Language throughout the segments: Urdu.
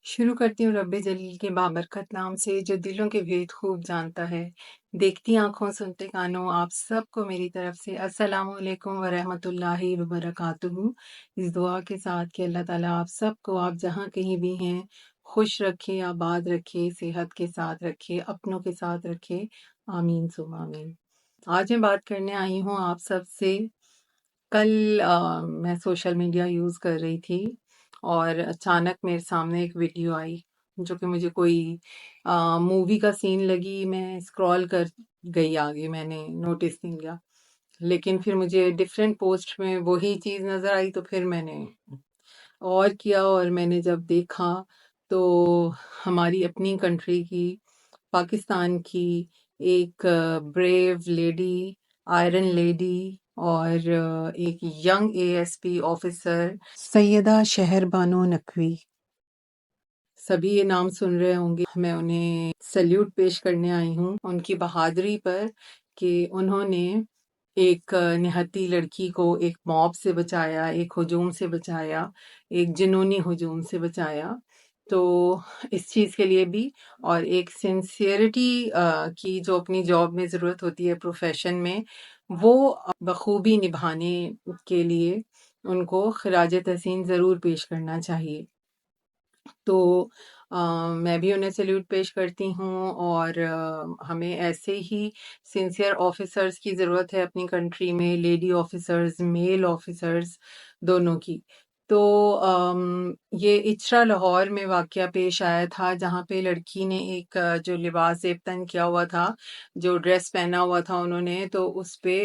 شروع کرتی ہوں رب جلیل کے بابرکت نام سے جو دلوں کے بھید خوب جانتا ہے۔ دیکھتی آنکھوں سنتے کانوں آپ سب کو میری طرف سے السلام علیکم ورحمۃ اللہ وبرکاتہ۔ اس دعا کے ساتھ کہ اللہ تعالیٰ آپ سب کو آپ جہاں کہیں بھی ہیں خوش رکھے، آباد رکھے، صحت کے ساتھ رکھے، اپنوں کے ساتھ رکھے، آمین ثم آمین۔ آج میں بات کرنے آئی ہوں آپ سب سے۔ کل میں سوشل میڈیا یوز کر رہی تھی اور اچانک میرے سامنے ایک ویڈیو آئی جو کہ مجھے کوئی مووی کا سین لگی۔ میں اسکرول کر گئی آگے، میں نے نوٹس نہیں کیا، لیکن پھر مجھے ڈفرینٹ پوسٹ میں وہی چیز نظر آئی، تو پھر میں نے اور کیا، اور میں نے جب دیکھا تو ہماری اپنی کنٹری کی، پاکستان کی ایک بریو لیڈی، آئرن لیڈی، اور ایک young A S P officer Syeda Shehr Bano Naqvi, سبھی یہ نام سن رہے ہوں گے۔ میں انہیں سیلیوٹ پیش کرنے آئی ہوں ان کی بہادری پر کہ انہوں نے ایک نہتی لڑکی کو ایک موب سے بچایا، ایک ہجوم سے بچایا، ایک جنونی ہجوم سے بچایا۔ تو اس چیز کے لیے بھی، اور ایک سنسیئرٹی کی جو اپنی جاب میں ضرورت ہوتی ہے پروفیشن میں، وہ بخوبی نبھانے کے لیے ان کو خراج تحسین ضرور پیش کرنا چاہیے۔ تو میں بھی انہیں سیلیوٹ پیش کرتی ہوں، اور ہمیں ایسے ہی سنسیئر آفیسرز کی ضرورت ہے اپنی کنٹری میں، لیڈی آفیسرز، میل آفیسرز، دونوں کی۔ تو یہ اچرا لاہور میں واقعہ پیش آیا تھا، جہاں پہ لڑکی نے ایک جو لباس زیبتن کیا ہوا تھا، جو ڈریس پہنا ہوا تھا انہوں نے، تو اس پہ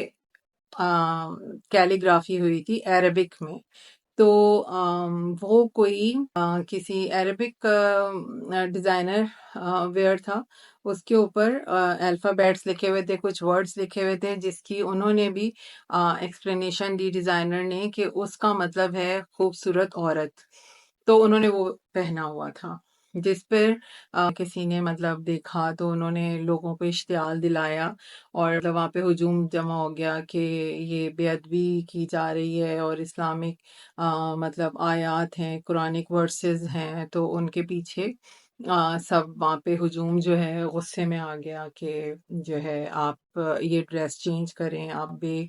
کیلیگرافی ہوئی تھی عربک میں۔ تو وہ کوئی کسی عربک ڈیزائنر ویئر تھا، اس کے اوپر الفابیٹس لکھے ہوئے تھے، کچھ ورڈز لکھے ہوئے تھے، جس کی انہوں نے بھی ایکسپلینیشن دی ڈیزائنر نے کہ اس کا مطلب ہے خوبصورت عورت۔ تو انہوں نے وہ پہنا ہوا تھا، جس پر کسی نے مطلب دیکھا تو انہوں نے لوگوں کو اشتعال دلایا، اور وہاں پہ ہجوم جمع ہو گیا کہ یہ بے ادبی کی جا رہی ہے، اور اسلامک مطلب آیات ہیں، قرآنک ورسز ہیں، تو ان کے پیچھے سب وہاں پہ ہجوم جو ہے غصے میں آ گیا کہ جو ہے آپ یہ ڈریس چینج کریں، آپ بے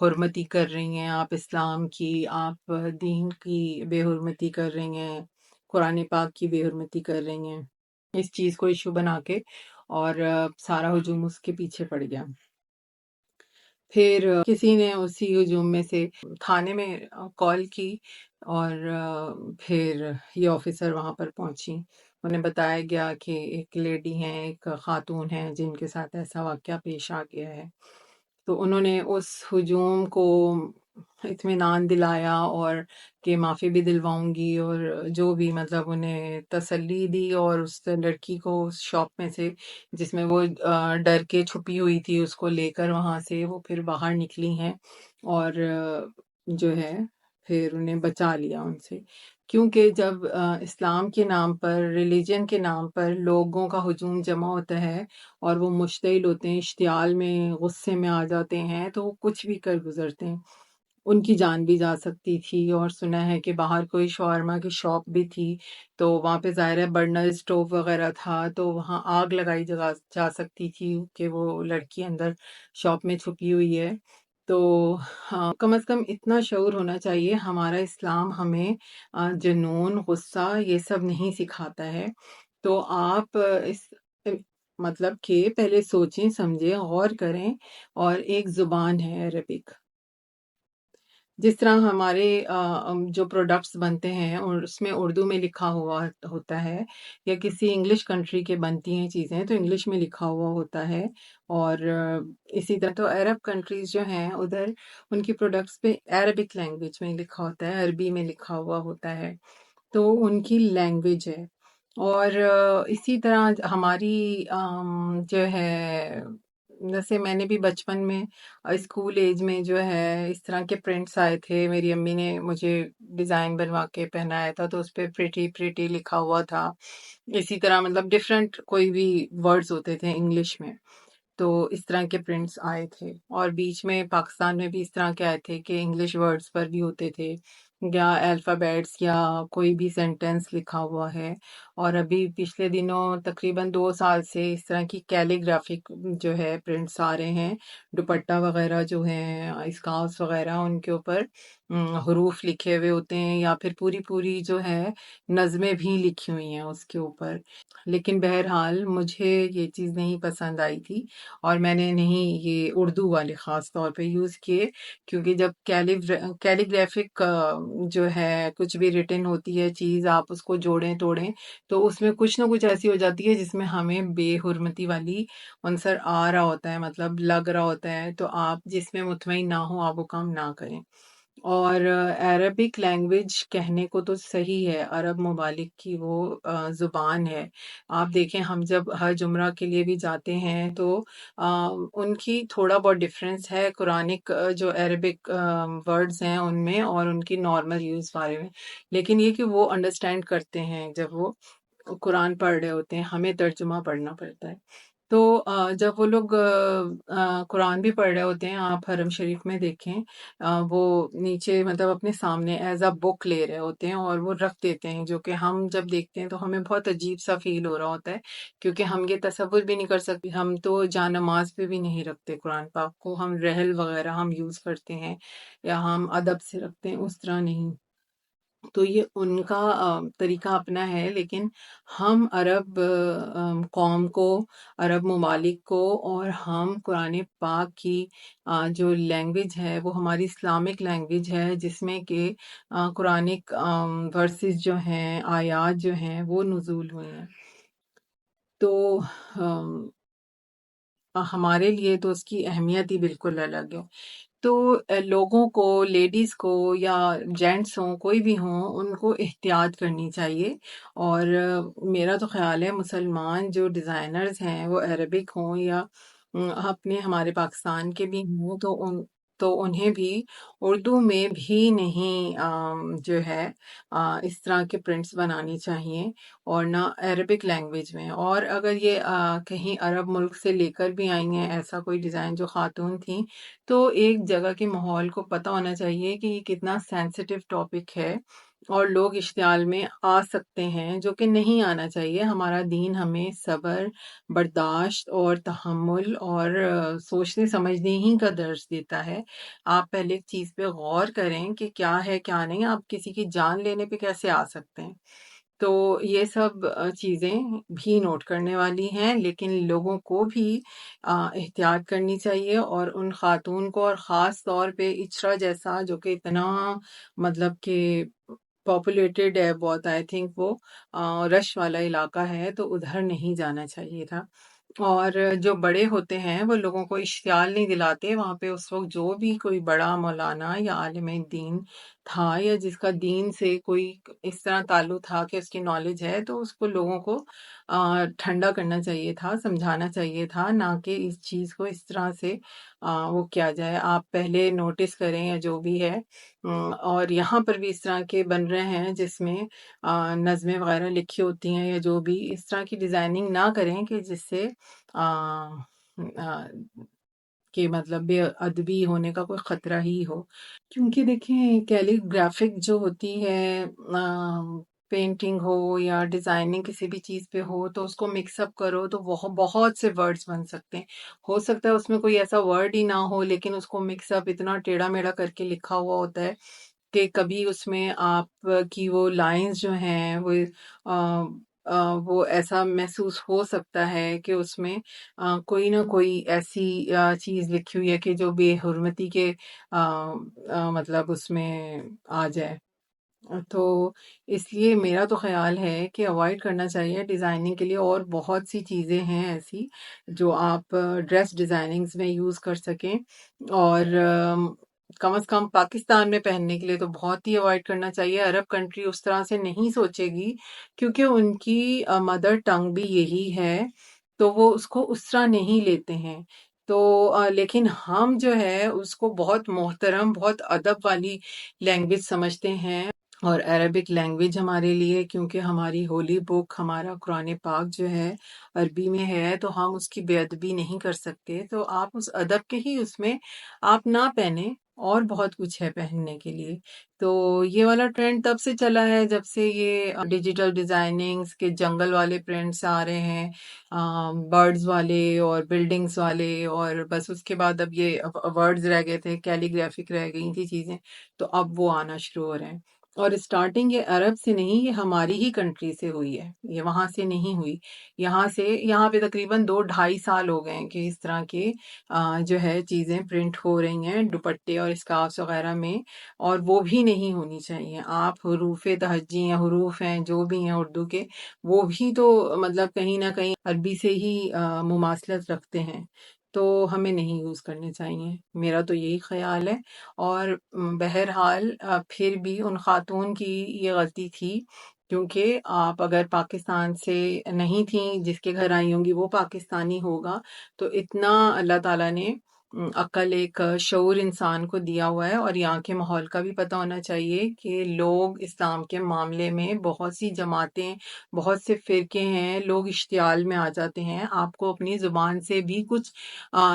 حرمتی کر رہی ہیں، آپ اسلام کی، آپ دین کی بے حرمتی کر رہی ہیں، قرآن پاک کی بے حرمتی کر رہی ہیں، اس چیز کو ایشو بنا کے، اور سارا ہجوم اس کے پیچھے پڑ گیا۔ پھر کسی نے اسی ہجوم میں سے تھانے میں کال کی، اور پھر یہ آفیسر وہاں پر پہنچی، انہیں بتایا گیا کہ ایک لیڈی ہیں، ایک خاتون ہیں جن کے ساتھ ایسا واقعہ پیش آ گیا ہے۔ تو انہوں نے اس ہجوم کو اطمینان دلایا، اور کہ معافی بھی دلواؤں گی، اور جو بھی مطلب انہیں تسلی دی، اور اس لڑکی کو اس شاپ میں سے جس میں وہ ڈر کے چھپی ہوئی تھی، اس کو لے کر وہاں سے وہ پھر باہر نکلی ہیں، اور جو ہے پھر انہیں بچا لیا ان سے۔ کیونکہ جب اسلام کے نام پر، ریلیجن کے نام پر لوگوں کا ہجوم جمع ہوتا ہے، اور وہ مشتعل ہوتے ہیں، اشتعال میں، غصے میں آ جاتے ہیں، تو وہ کچھ بھی کر گزرتے ہیں۔ ان کی جان بھی جا سکتی تھی، اور سنا ہے کہ باہر کوئی شاورما کی شاپ بھی تھی، تو وہاں پہ ظاہر ہے برنر اسٹوو وغیرہ تھا، تو وہاں آگ لگائی جا سکتی تھی کہ وہ لڑکی اندر شاپ میں چھپی ہوئی ہے۔ تو کم از کم اتنا شعور ہونا چاہیے، ہمارا اسلام ہمیں جنون، غصہ یہ سب نہیں سکھاتا ہے۔ تو آپ اس مطلب کہ پہلے سوچیں، سمجھیں، غور کریں۔ اور ایک زبان ہے عربک، جس طرح ہمارے جو پروڈکٹس بنتے ہیں اور اس میں اردو میں لکھا ہوا ہوتا ہے، یا کسی انگلش کنٹری کے بنتی ہیں چیزیں تو انگلش میں لکھا ہوا ہوتا ہے، اور اسی طرح تو عرب کنٹریز جو ہیں ادھر ان کی پروڈکٹس پہ عربک لینگویج میں لکھا ہوتا ہے، عربی میں لکھا ہوا ہوتا ہے، تو ان کی لینگویج ہے۔ اور اسی طرح ہماری جو ہے، جیسے میں نے بھی بچپن میں اسکول ایج میں جو ہے اس طرح کے پرنٹس آئے تھے، میری امی نے مجھے ڈیزائن بنوا کے پہنایا تھا، تو اس پہ پریٹی پریٹی لکھا ہوا تھا۔ اسی طرح مطلب ڈفرینٹ کوئی بھی ورڈز ہوتے تھے انگلش میں، تو اس طرح کے پرنٹس آئے تھے۔ اور بیچ میں پاکستان میں بھی اس طرح کے آئے تھے کہ انگلش ورڈز پر بھی ہوتے تھے، یا الفابیٹس یا کوئی بھی سینٹینس لکھا ہوا ہے. اور ابھی پچھلے دنوں تقریباً 2 سال سے اس طرح کی کیلیگرافک جو ہے پرنٹس آ رہے ہیں، دوپٹہ وغیرہ جو ہیں، اسکارفس وغیرہ، ان کے اوپر حروف لکھے ہوئے ہوتے ہیں، یا پھر پوری پوری جو ہے نظمیں بھی لکھی ہوئی ہیں اس کے اوپر. لیکن بہرحال مجھے یہ چیز نہیں پسند آئی تھی، اور میں نے نہیں یہ اردو والے خاص طور پہ یوز کیے، کیونکہ جب کیلیگرافک جو ہے کچھ بھی ریٹن ہوتی ہے چیز، آپ اس کو جوڑیں توڑیں تو اس میں کچھ نہ کچھ ایسی ہو جاتی ہے جس میں ہمیں بے حرمتی والی عنصر آ رہا ہوتا ہے، مطلب لگ رہا ہوتا ہے، تو آپ جس میں مطمئن نہ ہو آپ وہ کام نہ کریں. اور عربک لینگویج کہنے کو تو صحیح ہے، عرب ممالک کی وہ زبان ہے. آپ دیکھیں ہم جب حج عمرہ کے لیے بھی جاتے ہیں تو ان کی تھوڑا بہت ڈفرینس ہے قرآنک جو عربک ورڈز ہیں ان میں اور ان کی نارمل یوز بارے میں، لیکن یہ کہ وہ انڈرسٹینڈ کرتے ہیں جب وہ قرآن پڑھ رہے ہوتے ہیں، ہمیں ترجمہ پڑھنا پڑتا ہے. تو جب وہ لوگ قرآن بھی پڑھ رہے ہوتے ہیں، آپ حرم شریف میں دیکھیں وہ نیچے مطلب اپنے سامنے ایز اے بک لے رہے ہوتے ہیں اور وہ رکھ دیتے ہیں، جو کہ ہم جب دیکھتے ہیں تو ہمیں بہت عجیب سا فیل ہو رہا ہوتا ہے، کیونکہ ہم یہ تصور بھی نہیں کر سکتے. ہم تو جا نماز پہ بھی نہیں رکھتے قرآن پاک کو، ہم رحل وغیرہ ہم یوز کرتے ہیں یا ہم ادب سے رکھتے ہیں، اس طرح نہیں. تو یہ ان کا طریقہ اپنا ہے، لیکن ہم عرب قوم کو، عرب ممالک کو، اور ہم قرآن پاک کی جو لینگویج ہے وہ ہماری اسلامک لینگویج ہے، جس میں کہ قرآنک ورسز جو ہیں، آیات جو ہیں وہ نزول ہوئے ہیں. تو ہمارے لیے تو اس کی اہمیت ہی بالکل الگ ہے. تو لوگوں کو، لیڈیز کو یا جینٹس ہوں کوئی بھی ہوں، ان کو احتیاط کرنی چاہیے. اور میرا تو خیال ہے مسلمان جو ڈیزائنرز ہیں وہ عربک ہوں یا اپنے ہمارے پاکستان کے بھی ہوں، تو انہیں بھی اردو میں بھی نہیں جو ہے اس طرح کے پرنٹس بنانی چاہیے، اور نہ عربک لینگویج میں. اور اگر یہ کہیں عرب ملک سے لے کر بھی آئی ہیں ایسا کوئی ڈیزائن جو خاتون تھیں، تو ایک جگہ کے ماحول کو پتہ ہونا چاہیے کہ یہ کتنا سینسیٹیو ٹاپک ہے اور لوگ اشتعال میں آ سکتے ہیں، جو کہ نہیں آنا چاہیے. ہمارا دین ہمیں صبر، برداشت اور تحمل اور سوچنے سمجھنے ہی کا درس دیتا ہے. آپ پہلے ایک چیز پہ غور کریں کہ کیا ہے کیا نہیں، آپ کسی کی جان لینے پہ کیسے آ سکتے ہیں. تو یہ سب چیزیں بھی نوٹ کرنے والی ہیں، لیکن لوگوں کو بھی احتیاط کرنی چاہیے. اور ان خاتون کو، اور خاص طور پہ اچھرا جیسا جو کہ اتنا مطلب کہ پاپولیٹڈ ہے بہت، آئی تھنک وہ رش والا علاقہ ہے، تو ادھر نہیں جانا چاہیے تھا. اور جو بڑے ہوتے ہیں وہ لوگوں کو اشتعال نہیں دلاتے. وہاں پہ اس وقت جو بھی کوئی بڑا مولانا یا عالم دین تھا، یا جس کا دین سے کوئی اس طرح تعلق تھا کہ اس کی نالج ہے، تو اس کو لوگوں کو ٹھنڈا کرنا چاہیے تھا، سمجھانا چاہیے تھا، نہ کہ اس چیز کو اس طرح سے وہ کیا جائے. آپ پہلے نوٹس کریں یا جو بھی ہے. اور یہاں پر بھی اس طرح کے بن رہے ہیں جس میں نظمیں وغیرہ لکھی ہوتی ہیں، یا جو بھی اس طرح کی ڈیزائننگ نہ کریں کہ جس سے کہ مطلب بے ادبی ہونے کا کوئی خطرہ ہی ہو. کیونکہ دیکھیں کیلی گرافک جو ہوتی ہے، پینٹنگ ہو یا ڈیزائننگ کسی بھی چیز پہ ہو، تو اس کو مکس اپ کرو تو بہت سے ورڈز بن سکتے ہیں. ہو سکتا ہے اس میں کوئی ایسا ورڈ ہی نہ ہو، لیکن اس کو مکس اپ اتنا ٹیڑھا میڑھا کر کے لکھا ہوا ہوتا ہے کہ کبھی اس میں آپ کی وہ لائنز جو ہیں وہ ایسا محسوس ہو سکتا ہے کہ اس میں کوئی نہ کوئی ایسی چیز لکھی ہوئی ہے کہ جو بے حرمتی کے مطلب اس میں آ جائے. تو اس لیے میرا تو خیال ہے کہ اوائڈ کرنا چاہیے ڈیزائننگ کے لیے. اور بہت سی چیزیں ہیں ایسی جو آپ ڈریس ڈیزائننگز میں یوز کر سکیں، اور کم از کم پاکستان میں پہننے کے لیے تو بہت ہی اوائڈ کرنا چاہیے. عرب کنٹری اس طرح سے نہیں سوچے گی، کیونکہ ان کی مدر ٹنگ بھی یہی ہے، تو وہ اس کو اس طرح نہیں لیتے ہیں. تو لیکن ہم جو ہے اس کو بہت محترم، بہت ادب والی لینگویج سمجھتے ہیں. اور عربک لینگویج ہمارے لیے، کیونکہ ہماری ہولی بک، ہمارا قرآن پاک جو ہے عربی میں ہے، تو ہم اس کی بے ادبی نہیں کر سکتے. تو آپ اس ادب کے ہی اس میں آپ نہ پہنیں، اور بہت کچھ ہے پہننے کے لیے۔ تو یہ والا ٹرینڈ تب سے چلا ہے جب سے یہ ڈیجیٹل ڈیزائننگز کے جنگل والے پرنٹس آ رہے ہیں، برڈز والے اور بلڈنگز والے، اور بس اس کے بعد اب یہ ورڈز رہ گئے تھے، کیلیگرافک رہ گئی تھی چیزیں، تو اب وہ آنا شروع ہو رہے ہیں۔ اور اسٹارٹنگ یہ عرب سے نہیں، یہ ہماری ہی کنٹری سے ہوئی ہے، یہ وہاں سے نہیں ہوئی۔ یہاں پہ تقریباً 2-2.5 سال ہو گئے ہیں کہ اس طرح کے جو ہے چیزیں پرنٹ ہو رہی ہیں دوپٹے اور اسکارفس وغیرہ میں، اور وہ بھی نہیں ہونی چاہیے۔ آپ حروف تہجی یا حروف ہیں جو بھی ہیں اردو کے، وہ بھی تو مطلب کہیں نہ کہیں عربی سے ہی مماثلت رکھتے ہیں، تو ہمیں نہیں یوز کرنے چاہیے، میرا تو یہی خیال ہے۔ اور بہرحال پھر بھی ان خاتون کی یہ غلطی تھی، کیونکہ آپ اگر پاکستان سے نہیں تھیں، جس کے گھر آئی ہوں گی وہ پاکستانی ہوگا، تو اتنا اللہ تعالیٰ نے عقل، ایک شعور انسان کو دیا ہوا ہے، اور یہاں کے ماحول کا بھی پتہ ہونا چاہیے کہ لوگ اسلام کے معاملے میں بہت سی جماعتیں، بہت سے فرقے ہیں، لوگ اشتعال میں آ جاتے ہیں۔ آپ کو اپنی زبان سے بھی کچھ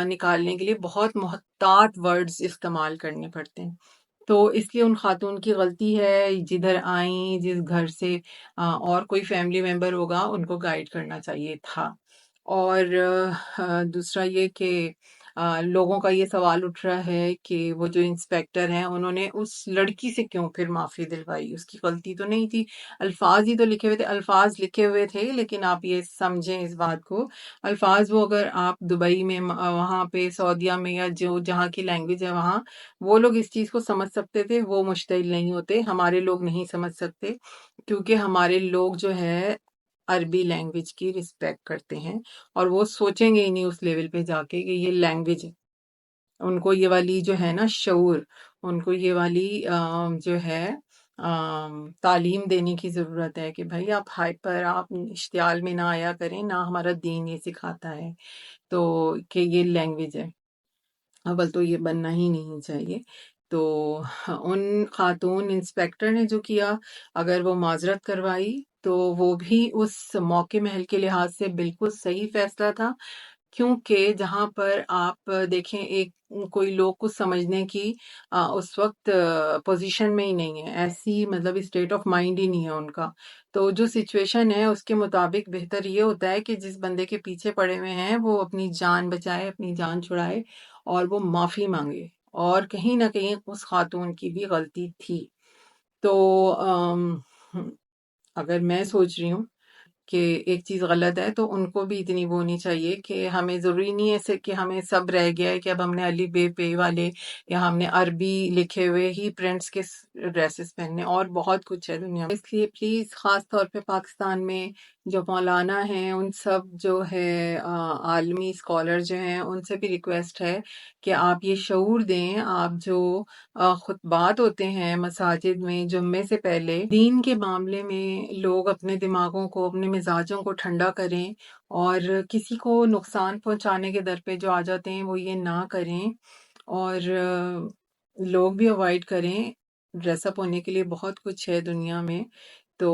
نکالنے کے لیے بہت محتاط ورڈز استعمال کرنے پڑتے ہیں۔ تو اس لیے ان خاتون کی غلطی ہے، جدھر آئیں، جس گھر سے اور کوئی فیملی ممبر ہوگا ان کو گائیڈ کرنا چاہیے تھا۔ اور دوسرا یہ کہ لوگوں کا یہ سوال اٹھ رہا ہے کہ وہ جو انسپیکٹر ہیں انہوں نے اس لڑکی سے کیوں پھر معافی دلوائی، اس کی غلطی تو نہیں تھی، الفاظ ہی تو لکھے ہوئے تھے، الفاظ لکھے ہوئے تھے، لیکن آپ یہ سمجھیں اس بات کو، الفاظ وہ اگر آپ دبئی میں وہاں پہ سعودیہ میں یا جو جہاں کی لینگویج ہے وہاں، وہ لوگ اس چیز کو سمجھ سکتے تھے، وہ مشتعل نہیں ہوتے، ہمارے لوگ نہیں سمجھ سکتے، کیونکہ ہمارے لوگ جو ہے عربی لینگویج کی رسپیکٹ کرتے ہیں، اور وہ سوچیں گے ہی نہیں اس لیول پہ جا کے کہ یہ لینگویج ہے۔ ان کو یہ والی جو ہے نا شعور، ان کو یہ والی جو ہے تعلیم دینے کی ضرورت ہے کہ بھائی آپ ہائپر، آپ اشتعال میں نہ آیا کریں، نہ ہمارا دین یہ سکھاتا ہے تو کہ یہ لینگویج ہے، اول تو یہ بننا ہی نہیں چاہیے۔ تو ان خاتون انسپیکٹر نے جو کیا، اگر وہ معذرت کروائی تو وہ بھی اس موقع محل کے لحاظ سے بالکل صحیح فیصلہ تھا، کیونکہ جہاں پر آپ دیکھیں ایک کوئی لوگ کو سمجھنے کی اس وقت پوزیشن میں ہی نہیں ہے، ایسی مطلب اسٹیٹ آف مائنڈ ہی نہیں ہے ان کا، تو جو سچویشن ہے اس کے مطابق بہتر یہ ہوتا ہے کہ جس بندے کے پیچھے پڑے ہوئے ہیں وہ اپنی جان بچائے، اپنی جان چھڑائے، اور وہ معافی مانگے، اور کہیں نہ کہیں اس خاتون کی بھی غلطی تھی۔ تو اگر میں سوچ رہی ہوں کہ ایک چیز غلط ہے تو ان کو بھی اتنی وہ ہونی چاہیے کہ ہمیں ضروری نہیں ہے کہ ہمیں سب رہ گیا ہے کہ اب ہم نے علی بے پے والے یا ہم نے عربی لکھے ہوئے ہی پرنٹس کے ڈریسز پہننے، اور بہت کچھ ہے دنیا میں۔ اس لیے پلیز خاص طور پہ پاکستان میں جو مولانا ہیں، ان سب جو ہے عالمی اسکالر جو ہیں، ان سے بھی ریکویسٹ ہے کہ آپ یہ شعور دیں، آپ جو خطبات ہوتے ہیں مساجد میں جمعے سے پہلے، دین کے معاملے میں لوگ اپنے دماغوں کو، اپنے مزاجوں کو ٹھنڈا کریں، اور کسی کو نقصان پہنچانے کے در پہ جو آ جاتے ہیں وہ یہ نہ کریں، اور لوگ بھی اوائڈ کریں۔ ڈریس اپ ہونے کے لیے بہت کچھ ہے دنیا میں، تو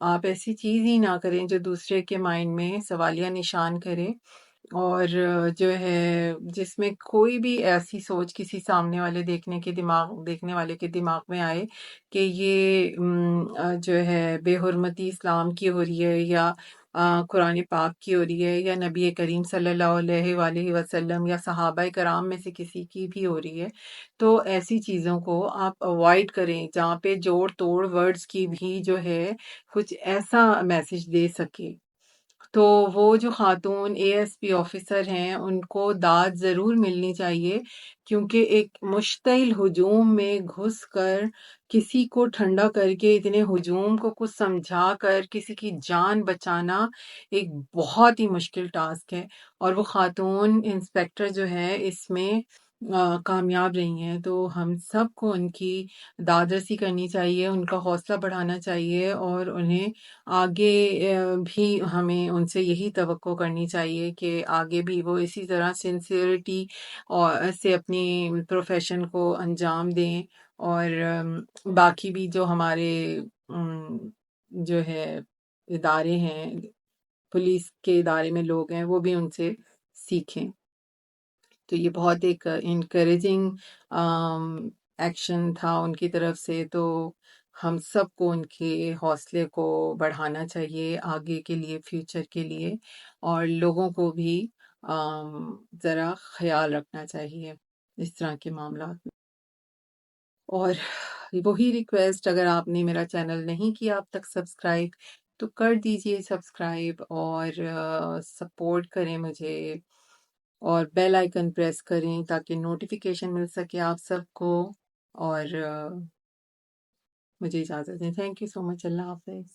آپ ایسی چیز ہی نہ کریں جو دوسرے کے مائنڈ میں سوالیہ نشان کرے، اور جو ہے جس میں کوئی بھی ایسی سوچ کسی سامنے دیکھنے والے کے دماغ میں آئے کہ یہ جو ہے بے حرمتی اسلام کی ہو رہی ہے، یا قرآن پاک کی ہو رہی ہے، یا نبی کریم صلی اللہ علیہ وآلہ وسلم یا صحابہ کرام میں سے کسی کی بھی ہو رہی ہے، تو ایسی چیزوں کو آپ اوائڈ کریں جہاں پہ جوڑ توڑ ورڈز کی بھی جو ہے کچھ ایسا میسج دے سکے۔ تو وہ جو خاتون اے ایس پی آفیسر ہیں ان کو داد ضرور ملنی چاہیے، کیونکہ ایک مشتعل ہجوم میں گھس کر کسی کو ٹھنڈا کر کے، اتنے ہجوم کو کچھ سمجھا کر کسی کی جان بچانا ایک بہت ہی مشکل ٹاسک ہے، اور وہ خاتون انسپیکٹر جو ہے اس میں کامیاب رہی ہیں، تو ہم سب کو ان کی داد رسی کرنی چاہیے، ان کا حوصلہ بڑھانا چاہیے، اور انہیں آگے بھی ہمیں ان سے یہی توقع کرنی چاہیے کہ آگے بھی وہ اسی طرح سنسیئرٹی اور سے اپنی پروفیشن کو انجام دیں، اور باقی بھی جو ہمارے جو ہے ادارے ہیں، پولیس کے ادارے میں لوگ ہیں، وہ بھی ان سے سیکھیں۔ تو یہ بہت ایک انکریجنگ ایکشن تھا ان کی طرف سے، تو ہم سب کو ان کے حوصلے کو بڑھانا چاہیے آگے کے لیے، فیوچر کے لیے، اور لوگوں کو بھی ذرا خیال رکھنا چاہیے اس طرح کے معاملات میں۔ اور وہی ریکویسٹ، اگر آپ نے میرا چینل نہیں کیا اب تک سبسکرائب تو کر دیجئے سبسکرائب، اور سپورٹ کریں مجھے، اور بیل آئیکن پریس کریں تاکہ نوٹیفیکیشن مل سکے آپ سب کو، اور مجھے اجازت دیں۔ تھینک یو سو مچ، اللہ حافظ۔